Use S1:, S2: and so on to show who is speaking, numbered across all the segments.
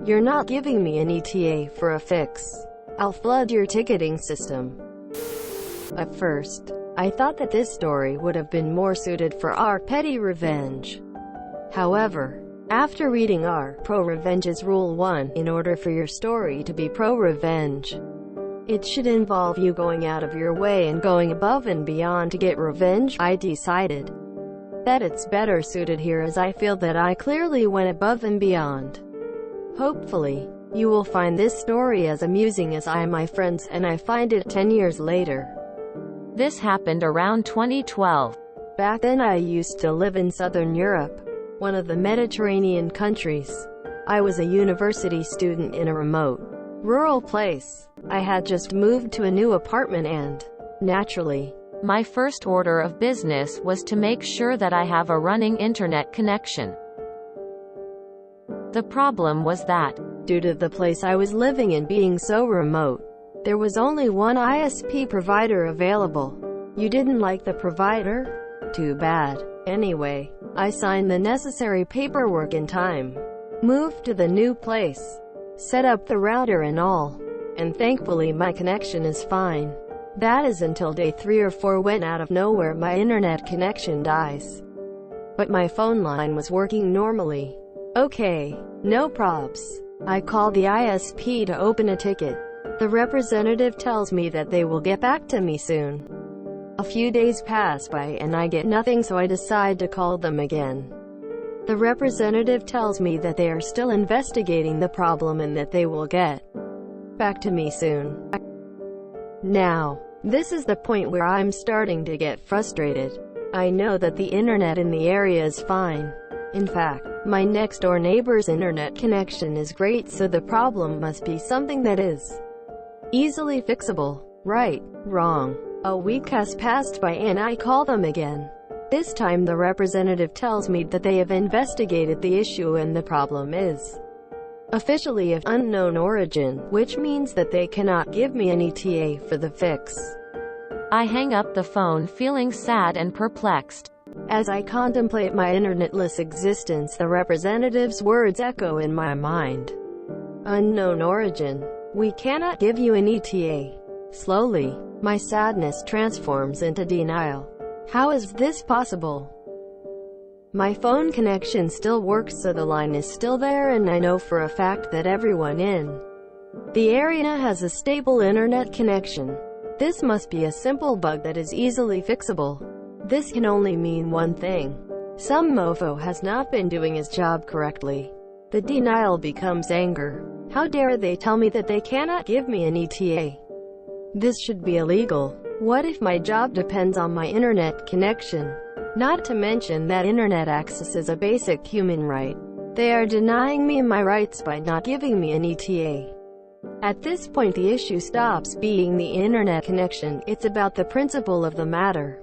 S1: You're not giving me an ETA for a fix. I'll flood your ticketing system. At first, I thought that this story would have been more suited for our petty revenge. However, after reading our ProRevenge's Rule 1, in order for your story to be pro-revenge, it should involve you going out of your way and going above and beyond to get revenge. I decided that it's better suited here, as I feel that I clearly went above and beyond. Hopefully, you will find this story as amusing as my friends, and I find it 10 years later.
S2: This happened around 2012.
S1: Back then I used to live in Southern Europe, one of the Mediterranean countries. I was a university student in a remote, rural place. I had just moved to a new apartment and, naturally,
S2: my first order of business was to make sure that I have a running internet connection. The problem was that,
S1: due to the place I was living in being so remote, there was only one ISP provider available. You didn't like the provider? Too bad. Anyway, I signed the necessary paperwork in time, moved to the new place, set up the router and all, and thankfully my connection is fine. That is until day 3 or 4, when out of nowhere my internet connection dies. But my phone line was working normally. Okay, no probs. I call the ISP to open a ticket. The representative tells me that they will get back to me soon. A few days pass by and I get nothing, so I decide to call them again. The representative tells me that they are still investigating the problem and that they will get back to me soon. Now, this is the point where I'm starting to get frustrated. I know that the internet in the area is fine. In fact, my next-door neighbor's internet connection is great, so the problem must be something that is easily fixable. Right, wrong. A week has passed by and I call them again. This time the representative tells me that they have investigated the issue and the problem is officially of unknown origin, which means that they cannot give me an ETA for the fix.
S2: I hang up the phone feeling sad and perplexed.
S1: As I contemplate my internetless existence, the representative's words echo in my mind. Unknown origin. We cannot give you an ETA. Slowly, my sadness transforms into denial. How is this possible? My phone connection still works, so the line is still there, and I know for a fact that everyone in the area has a stable internet connection. This must be a simple bug that is easily fixable. This can only mean one thing. Some mofo has not been doing his job correctly. The denial becomes anger. How dare they tell me that they cannot give me an ETA? This should be illegal. What if my job depends on my internet connection? Not to mention that internet access is a basic human right. They are denying me my rights by not giving me an ETA. At this point the issue stops being the internet connection, it's about the principle of the matter.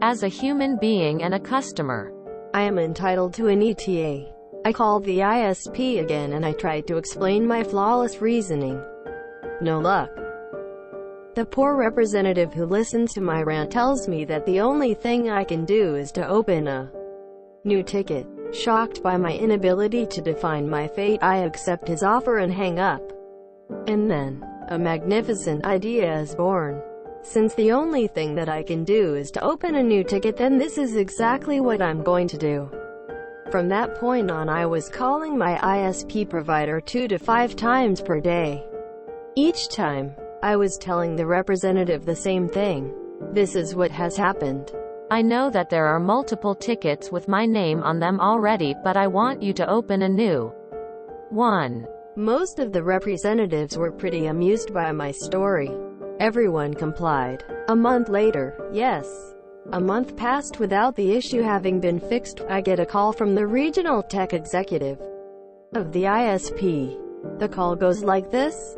S2: As a human being and a customer,
S1: I am entitled to an ETA. I called the ISP again and I tried to explain my flawless reasoning. No luck. The poor representative who listens to my rant tells me that the only thing I can do is to open a new ticket. Shocked by my inability to define my fate, I accept his offer and hang up. And then, a magnificent idea is born. Since the only thing that I can do is to open a new ticket, then this is exactly what I'm going to do. From that point on, I was calling my ISP provider 2 to 5 times per day. Each time, I was telling the representative the same thing. This is what has happened.
S2: I know that there are multiple tickets with my name on them already, but I want you to open a new one.
S1: Most of the representatives were pretty amused by my story. Everyone complied. A month later, yes, a month passed without the issue having been fixed. I get a call from the regional tech executive of the ISP. The call goes like this.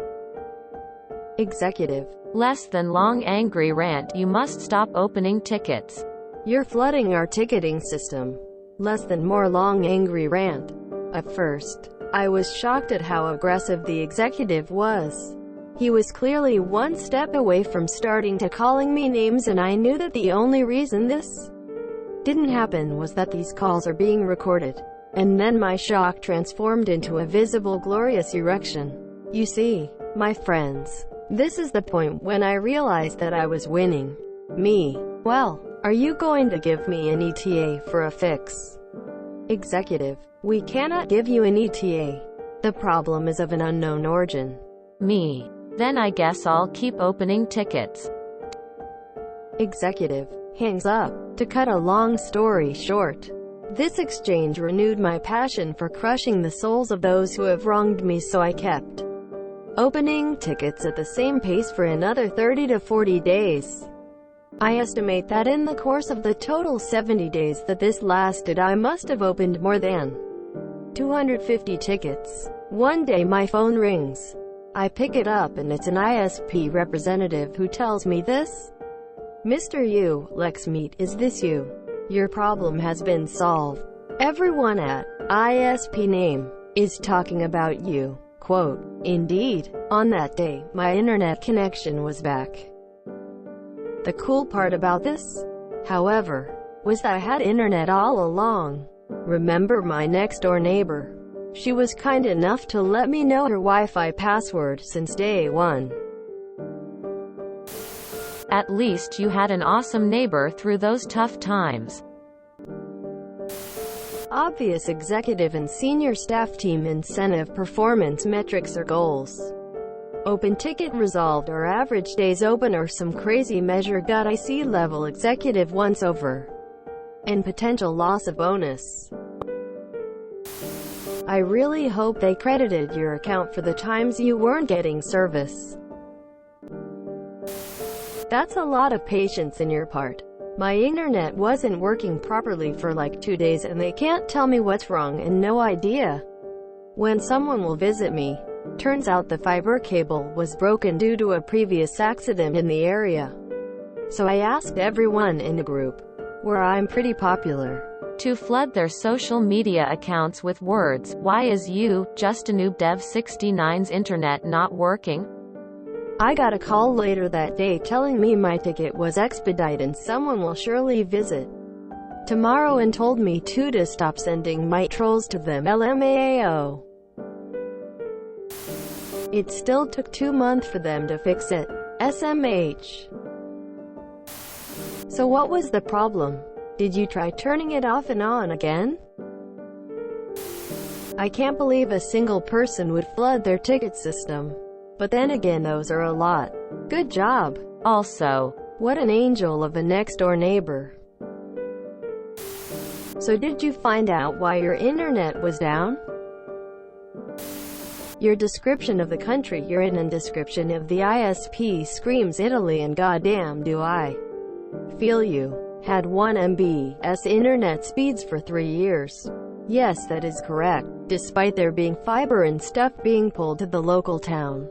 S1: Executive.
S2: Less than long angry rant. You must stop opening tickets.
S1: You're flooding our ticketing system. Less than more long angry rant. At first, I was shocked at how aggressive the executive was. He was clearly one step away from starting to calling me names, and I knew that the only reason this didn't happen was that these calls are being recorded. And then my shock transformed into a visible glorious erection. You see, my friends, this is the point when I realized that I was winning. Me. Well, are you going to give me an ETA for a fix? Executive. We cannot give you an ETA. The problem is of an unknown origin.
S2: Me. Then I guess I'll keep opening tickets.
S1: Executive. Hangs up. To cut a long story short, this exchange renewed my passion for crushing the souls of those who have wronged me, so I kept opening tickets at the same pace for another 30 to 40 days. I estimate that in the course of the total 70 days that this lasted, I must have opened more than 250 tickets. One day my phone rings. I pick it up and it's an ISP representative who tells me this. Mr. Yu, Lexmeet, is this you? Your problem has been solved. Everyone at ISP name is talking about you. Quote, indeed, on that day, my internet connection was back. The cool part about this, however, was that I had internet all along. Remember my next-door neighbor? She was kind enough to let me know her Wi-Fi password since day one.
S2: At least you had an awesome neighbor through those tough times.
S1: Obvious executive and senior staff team incentive performance metrics or goals. Open ticket resolved or average days open or some crazy measure got IC level executive once over. And potential loss of bonus. I really hope they credited your account for the times you weren't getting service. That's a lot of patience in your part. My internet wasn't working properly for like 2 days and they can't tell me what's wrong and no idea when someone will visit me. Turns out the fiber cable was broken due to a previous accident in the area. So I asked everyone in the group, where I'm pretty popular,
S2: to flood their social media accounts with words, why is you, just a noob dev 69's internet not working?
S1: I got a call later that day telling me my ticket was expedited and someone will surely visit tomorrow and told me to stop sending my trolls to them. LMAO. It still took 2 months for them to fix it. SMH. So what was the problem? Did you try turning it off and on again? I can't believe a single person would flood their ticket system. But then again, those are a lot. Good job.
S2: Also,
S1: what an angel of a next-door neighbor. So did you find out why your internet was down? Your description of the country you're in and description of the ISP screams Italy, and goddamn do I feel you. Had 1 Mbs internet speeds for 3 years. Yes, that is correct, despite there being fiber and stuff being pulled to the local town.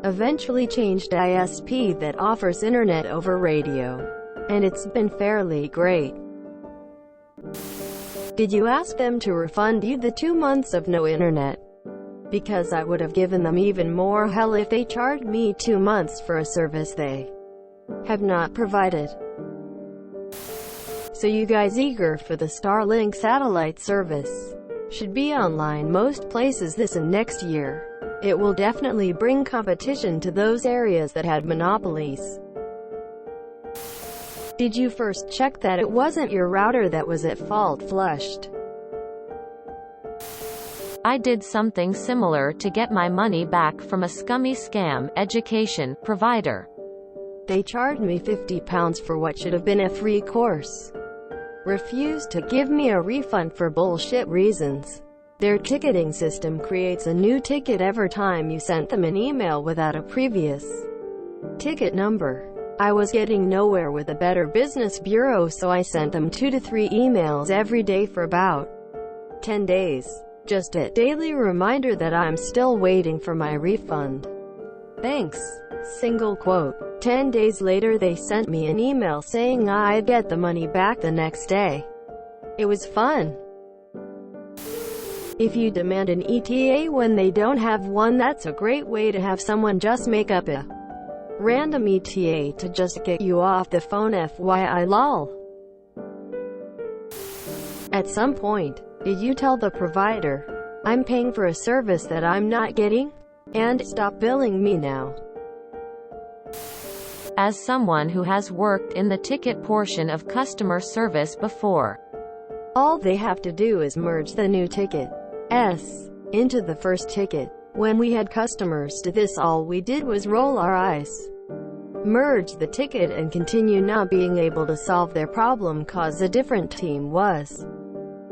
S1: Eventually changed ISP that offers internet over radio. And it's been fairly great. Did you ask them to refund you the 2 months of no internet? Because I would have given them even more hell if they charged me 2 months for a service they have not provided. So you guys eager for the Starlink satellite service? Should be online most places this and next year. It will definitely bring competition to those areas that had monopolies. Did you first check that it wasn't your router that was at fault? Flushed.
S2: I did something similar to get my money back from a scummy scam education provider.
S1: They charged me £50 for what should have been a free course. Refused to give me a refund for bullshit reasons. Their ticketing system creates a new ticket every time you sent them an email without a previous ticket number. I was getting nowhere with a Better Business Bureau, so I sent them 2 to 3 emails every day for about 10 days. Just a daily reminder that I'm still waiting for my refund. Thanks. Single quote. 10 days later they sent me an email saying I'd get the money back the next day. It was fun. If you demand an ETA when they don't have one, that's a great way to have someone just make up a random ETA to just get you off the phone. FYI lol. At some point, Did you tell the provider, I'm paying for a service that I'm not getting? And stop billing me now.
S2: As someone who has worked in the ticket portion of customer service before,
S1: all they have to do is merge the new ticket S into the first ticket. When we had customers do this, all we did was roll our eyes, merge the ticket, and continue not being able to solve their problem cause a different team was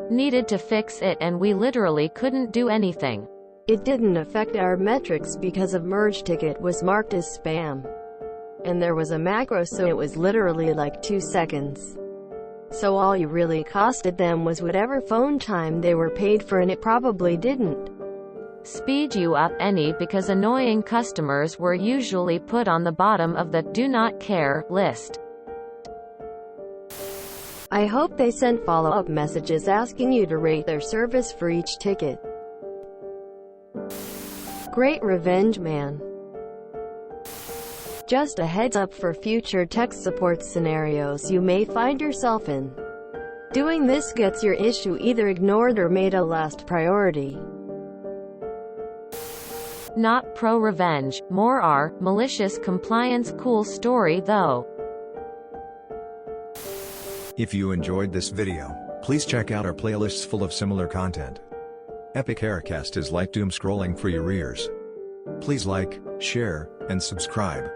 S2: needed to fix it and we literally couldn't do anything.
S1: It didn't affect our metrics because of merged ticket was marked as spam. And there was a macro, so it was literally like 2 seconds. So all you really costed them was whatever phone time they were paid for, and it probably didn't
S2: speed you up any because annoying customers were usually put on the bottom of the do not care list.
S1: I hope they sent follow-up messages asking you to rate their service for each ticket. Great revenge, man. Just a heads up for future tech support scenarios you may find yourself in. Doing this gets your issue either ignored or made a last priority.
S2: Not pro-revenge, more our malicious compliance. Cool story though.
S3: If you enjoyed this video, please check out our playlists full of similar content. Epic Aircast is like doom scrolling for your ears. Please like, share, and subscribe.